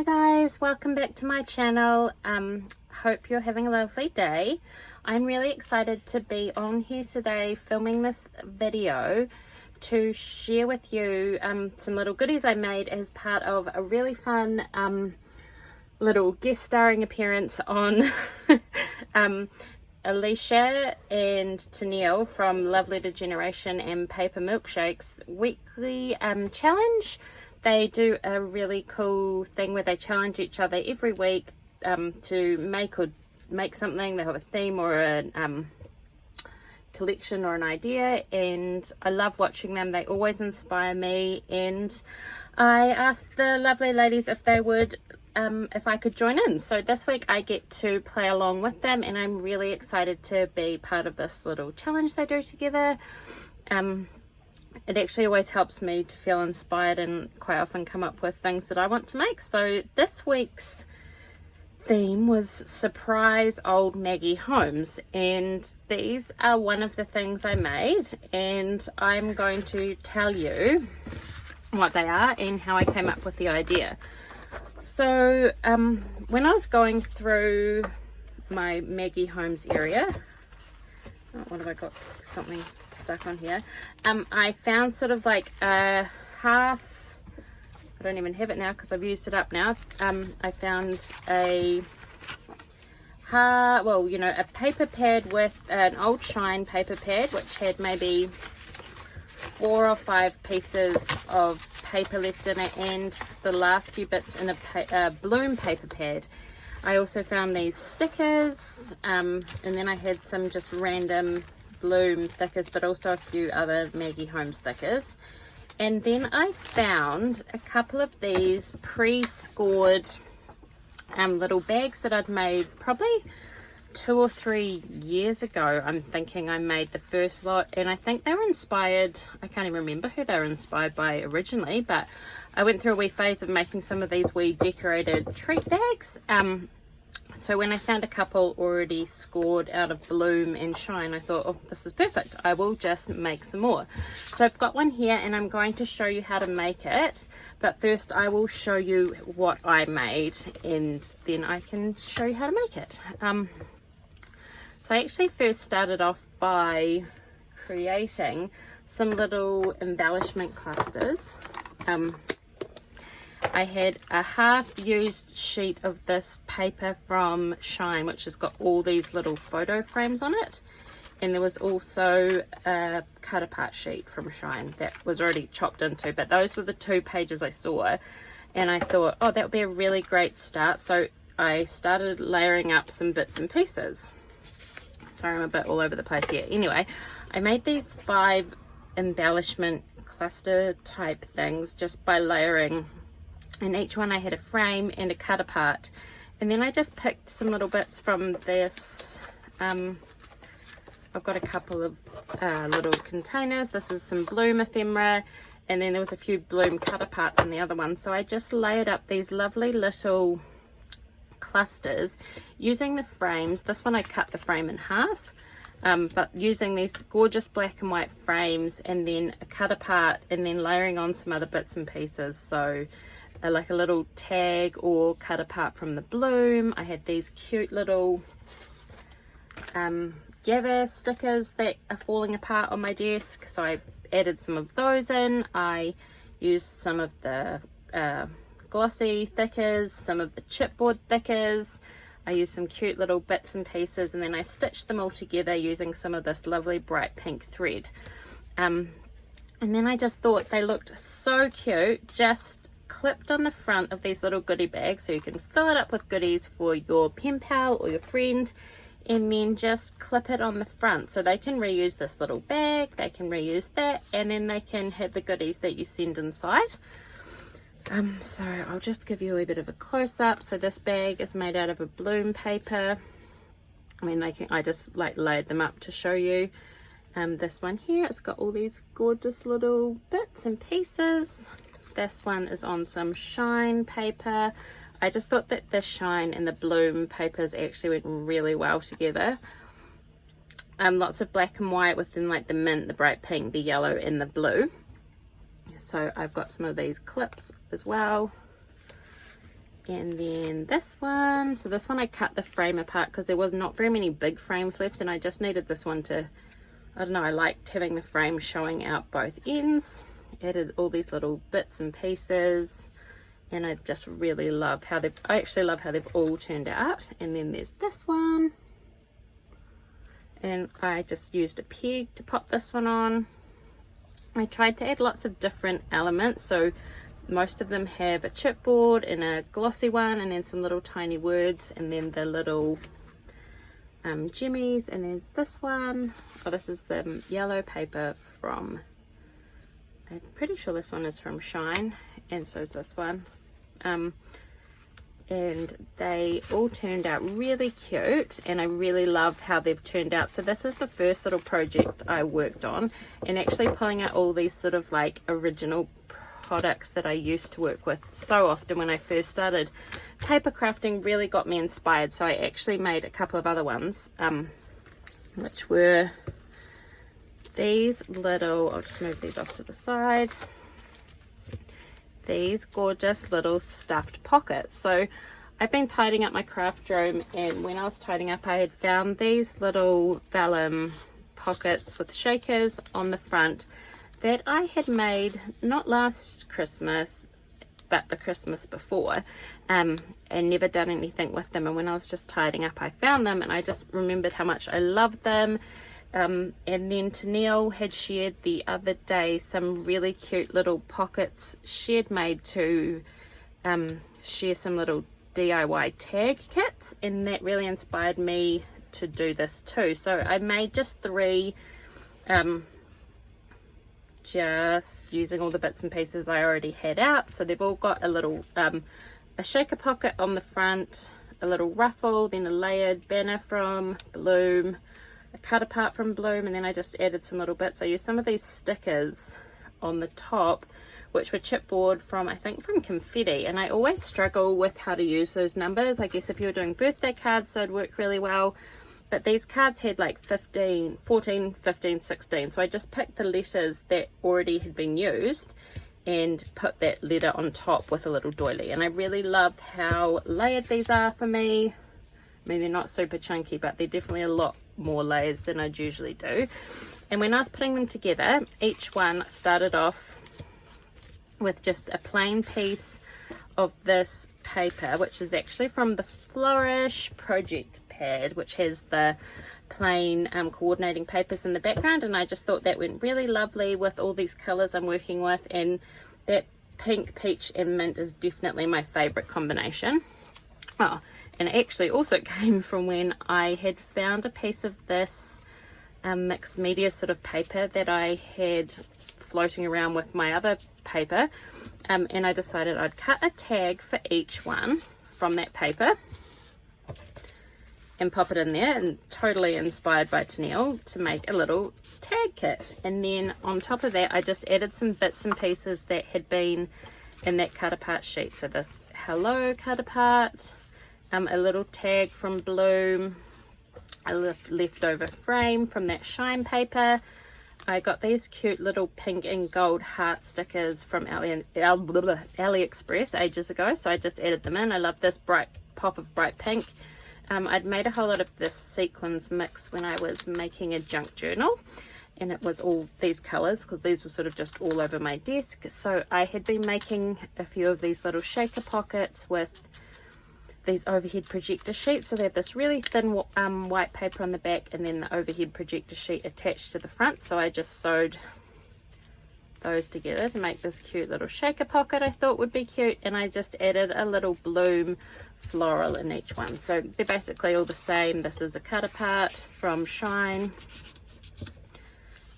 Hi guys, welcome back to my channel. Hope you're having a lovely day. I'm really excited to be on here today filming this video to share with you some little goodies I made as part of a really fun little guest starring appearance on Alisha and Tennille from Love Letter Generation and Paper Milkshake's weekly challenge. They do a really cool thing where they challenge each other every week to make something. They have a theme or a collection or an idea, and I love watching them. They always inspire me, and I asked the lovely ladies if they would if I could join in. So this week I get to play along with them, and I'm really excited to be part of this little challenge they do together. It actually always helps me to feel inspired and quite often come up with things that I want to make. So this week's theme was Surprise Old Maggie Holmes, and these are one of the things I made, and I'm going to tell you what they are and how I came up with the idea. So when I was going through my Maggie Holmes area, what have I got? Something stuck on here. I found sort of like a half, I don't even have it now because I've used it up now. I found a a paper pad with an old Shine paper pad which had maybe 4 or 5 pieces of paper left in it, and the last few bits in a bloom paper pad. I also found these stickers, and then I had some just random bloom stickers, but also a few other Maggie Holmes stickers. And then I found a couple of these pre-scored little bags that I'd made probably 2 or 3 years ago. I'm thinking I made the first lot, and I think they were inspired, I can't even remember who they were inspired by originally, but I went through a wee phase of making some of these wee decorated treat bags. So when I found a couple already scored out of Bloom and Shine, I thought, oh, this is perfect. I will just make some more. So I've got one here, and I'm going to show you how to make it. But first I will show you what I made, and then I can show you how to make it. So I actually first started off by creating some little embellishment clusters. I had a half-used sheet of this paper from Shine, which has got all these little photo frames on it. And there was also a cut-apart sheet from Shine that was already chopped into. But those were the 2 pages I saw. And I thought, oh, that would be a really great start. So I started layering up some bits and pieces. Sorry, I'm a bit all over the place here. Anyway, I made these 5 embellishment cluster type things just by layering. And each one I had a frame and a cut apart, and then I just picked some little bits from this. I've got a couple of little containers. This is some bloom ephemera, and then there was a few bloom cut aparts in the other one. So I just layered up these lovely little clusters using the frames. This one I cut the frame in half, but using these gorgeous black and white frames, and then a cut apart, and then layering on some other bits and pieces. So like a little tag or cut apart from the bloom. I had these cute little gather stickers that are falling apart on my desk, so I added some of those in. I used some of the glossy thickers, some of the chipboard thickers. I used some cute little bits and pieces, and then I stitched them all together using some of this lovely bright pink thread. And then I just thought they looked so cute, just clipped on the front of these little goodie bags, so you can fill it up with goodies for your pen pal or your friend, and then just clip it on the front so they can reuse this little bag, they can reuse that, and then they can have the goodies that you send inside. So I'll just give you a wee bit of a close-up. So this bag is made out of a bloom paper. I mean, I just like laid them up to show you. This one here, it's got all these gorgeous little bits and pieces. This one is on some Shine paper. I just thought that the Shine and the bloom papers actually went really well together. Lots of black and white within like the mint, the bright pink, the yellow and the blue. So I've got some of these clips as well. And then this one, so this one I cut the frame apart because there was not very many big frames left, and I just needed this one to, I don't know, I liked having the frame showing out both ends. Added all these little bits and pieces, and I just really love how I actually love how they've all turned out. And then there's this one, and I just used a peg to pop this one on. I tried to add lots of different elements, so most of them have a chipboard and a glossy one, and then some little tiny words, and then the little jimmies. And there's this one. Oh, this is the yellow paper from, I'm pretty sure this one is from Shine, and so is this one. And they all turned out really cute, and I really love how they've turned out. So this is the first little project I worked on, and actually pulling out all these sort of like original products that I used to work with so often when I first started paper crafting really got me inspired. So I actually made a couple of other ones, which were these little, I'll just move these off to the side, these gorgeous little stuffed pockets. So I've been tidying up my craft room, and when I was tidying up I had found these little vellum pockets with shakers on the front that I had made not last Christmas but the Christmas before, and never done anything with them. And when I was just tidying up I found them, and I just remembered how much I loved them. And then Tennille had shared the other day some really cute little pockets she had made to share some little DIY tag kits, and that really inspired me to do this too. So I made just 3, just using all the bits and pieces I already had out. So they've all got a little a shaker pocket on the front, a little ruffle, then a layered banner from Bloom, a cut apart from Bloom, and then I just added some little bits. I used some of these stickers on the top, which were chipboard from, I think from Confetti, and I always struggle with how to use those numbers. I guess if you were doing birthday cards they'd work really well, but these cards had like 15, 14, 15, 16, so I just picked the letters that already had been used and put that letter on top with a little doily. And I really love how layered these are for me. I mean, they're not super chunky, but they're definitely a lot more layers than I'd usually do. And when I was putting them together, each one started off with just a plain piece of this paper, which is actually from the Flourish project pad, which has the plain coordinating papers in the background, and I just thought that went really lovely with all these colors I'm working with. And that pink, peach and mint is definitely my favorite combination. Oh, and it actually also came from when I had found a piece of this mixed media sort of paper that I had floating around with my other paper, and I decided I'd cut a tag for each one from that paper and pop it in there, and totally inspired by Tennille to make a little tag kit. And then on top of that I just added some bits and pieces that had been in that cut apart sheet. So this hello cut apart, a little tag from Bloom, a leftover frame from that Shine paper. I got these cute little pink and gold heart stickers from AliExpress ages ago, so I just added them in. I love this bright pop of bright pink. I'd made a whole lot of this sequins mix when I was making a junk journal, and it was all these colors because these were sort of just all over my desk. So I had been making a few of these little shaker pockets with these overhead projector sheets. So they have this really thin white paper on the back, and then the overhead projector sheet attached to the front. So I just sewed those together to make this cute little shaker pocket I thought would be cute, and I just added a little Bloom floral in each one. So they're basically all the same. This is a cut apart from Shine,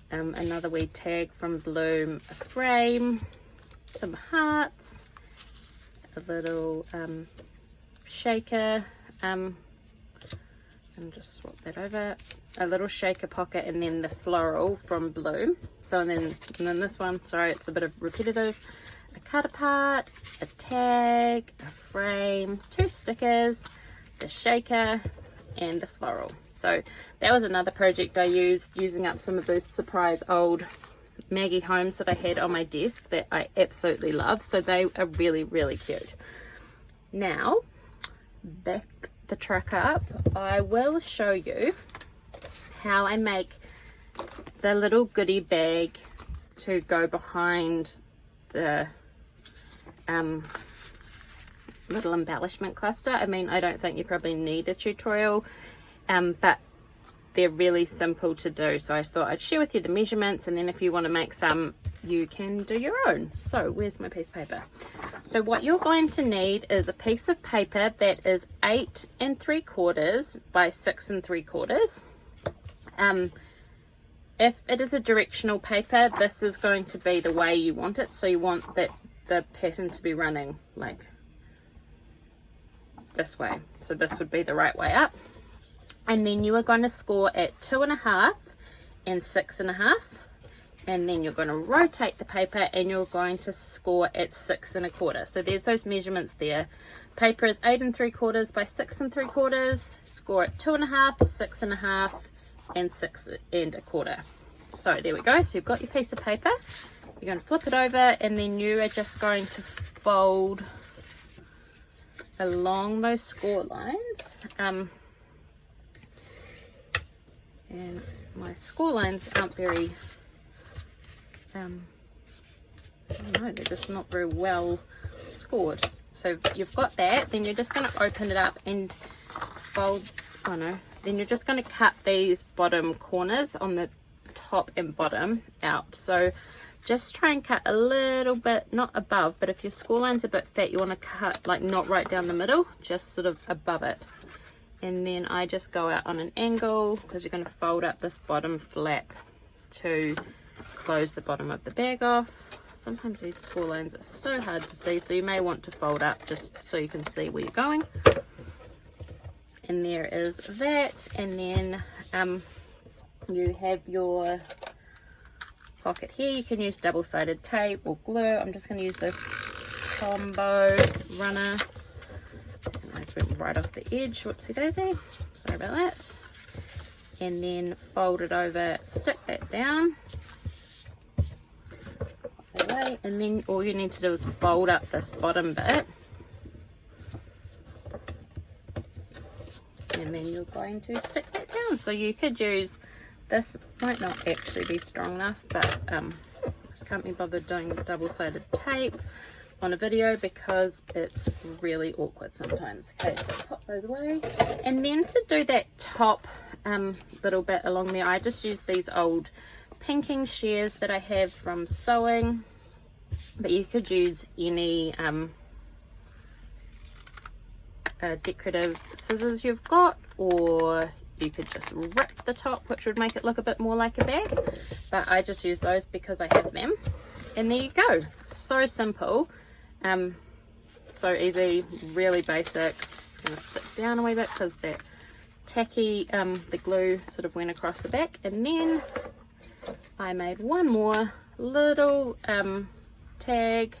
another wee tag from Bloom, a frame, some hearts, a little shaker, and just swap that over, a little shaker pocket, and then the floral from Bloom. So and then this one, sorry it's a bit of repetitive, a cut apart, a tag, a frame, 2 stickers, the shaker and the floral. So that was another project I used, using up some of those surprise old Maggie Holmes that I had on my desk that I absolutely love. So they are really, really cute. Now, back the truck up, I will show you how I make the little goodie bag to go behind the little embellishment cluster. I mean, I don't think you probably need a tutorial, but they're really simple to do, so I thought I'd share with you the measurements, and then if you want to make some, you can do your own. So where's my piece of paper? So what you're going to need is a piece of paper that is 8 3/4 by 6 3/4. If it is a directional paper, this is going to be the way you want it, so you want the pattern to be running like this way, so this would be the right way up. And then you are going to score at 2.5 and 6.5, and then you're going to rotate the paper and you're going to score at 6 1/4. So there's those measurements there. Paper is 8 3/4 by 6 3/4, score at 2.5, 6.5 and 6 1/4. So there we go. So you've got your piece of paper, you're going to flip it over, and then you are just going to fold along those score lines. And my score lines aren't very, I don't know, they're just not very well scored. So you've got that, then you're just going to open it up and fold, oh no, then you're just going to cut these bottom corners on the top and bottom out. So just try and cut a little bit, not above, but if your score line's a bit fat, you want to cut like not right down the middle, just sort of above it. And then I just go out on an angle, because you're going to fold up this bottom flap to close the bottom of the bag off. Sometimes these score lines are so hard to see, so you may want to fold up just so you can see where you're going. And there is that. And then you have your pocket here. You can use double-sided tape or glue. I'm just going to use this combo runner. I went right off the edge, whoopsie daisy, sorry about that. And then fold it over, stick that down, away, and then all you need to do is fold up this bottom bit, and then you're going to stick that down. So you could use, this might not actually be strong enough, but just can't be bothered doing double-sided tape on a video because it's really awkward sometimes. Okay, so pop those away, and then to do that top little bit along there, I just use these old pinking shears that I have from sewing, but you could use any decorative scissors you've got, or you could just rip the top, which would make it look a bit more like a bag, but I just use those because I have them. And there you go, so simple. So easy, really basic. It's going to stick down a wee bit because that tacky, the glue sort of went across the back. And then I made one more little tag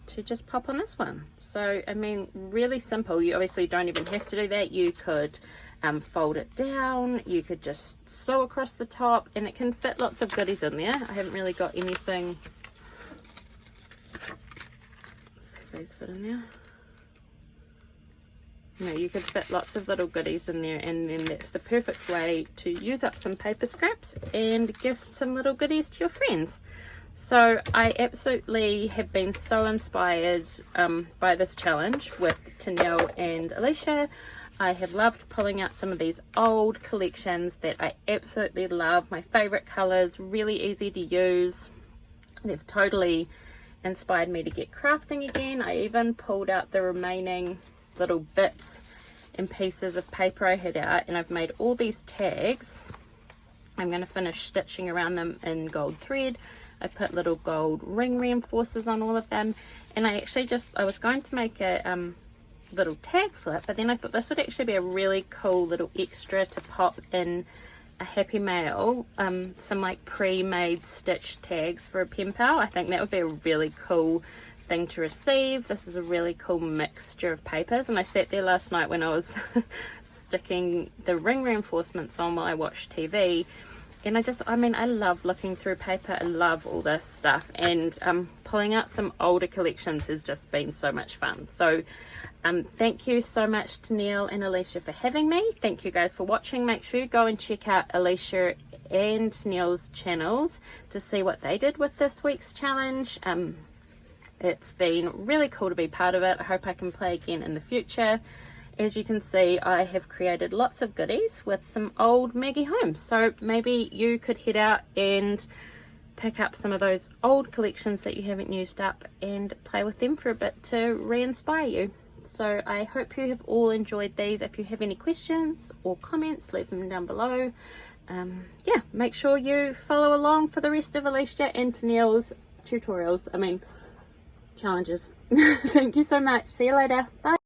to just pop on this one. So I mean, really simple. You obviously don't even have to do that. You could fold it down, you could just sew across the top, and it can fit lots of goodies in there. I haven't really got anything. These fit in there. You know, you could fit lots of little goodies in there, and then that's the perfect way to use up some paper scraps and give some little goodies to your friends. So I absolutely have been so inspired by this challenge with Tennille and Alisha. I have loved pulling out some of these old collections that I absolutely love. My favorite colors, really easy to use. They've totally inspired me to get crafting again. I even pulled out the remaining little bits and pieces of paper I had out, and I've made all these tags. I'm going to finish stitching around them in gold thread. I put little gold ring reinforcers on all of them, and I was going to make a little tag flip, but then I thought this would actually be a really cool little extra to pop in a Happy Mail, some like pre-made stitch tags for a pen pal. I think that would be a really cool thing to receive. This is a really cool mixture of papers, and I sat there last night when I was sticking the ring reinforcements on while I watched TV, And I love looking through paper. I love all this stuff, and pulling out some older collections has just been so much fun. So thank you so much, Tennille and Alisha, for having me. Thank you guys for watching. Make sure you go and check out Alisha and Tennille's channels to see what they did with this week's challenge. It's been really cool to be part of it. I hope I can play again in the future. As you can see, I have created lots of goodies with some old Maggie Holmes. So maybe you could head out and pick up some of those old collections that you haven't used up and play with them for a bit to re-inspire you. So I hope you have all enjoyed these. If you have any questions or comments, leave them down below. Yeah, make sure you follow along for the rest of Alisha and Tennille's tutorials, challenges. Thank you so much. See you later. Bye.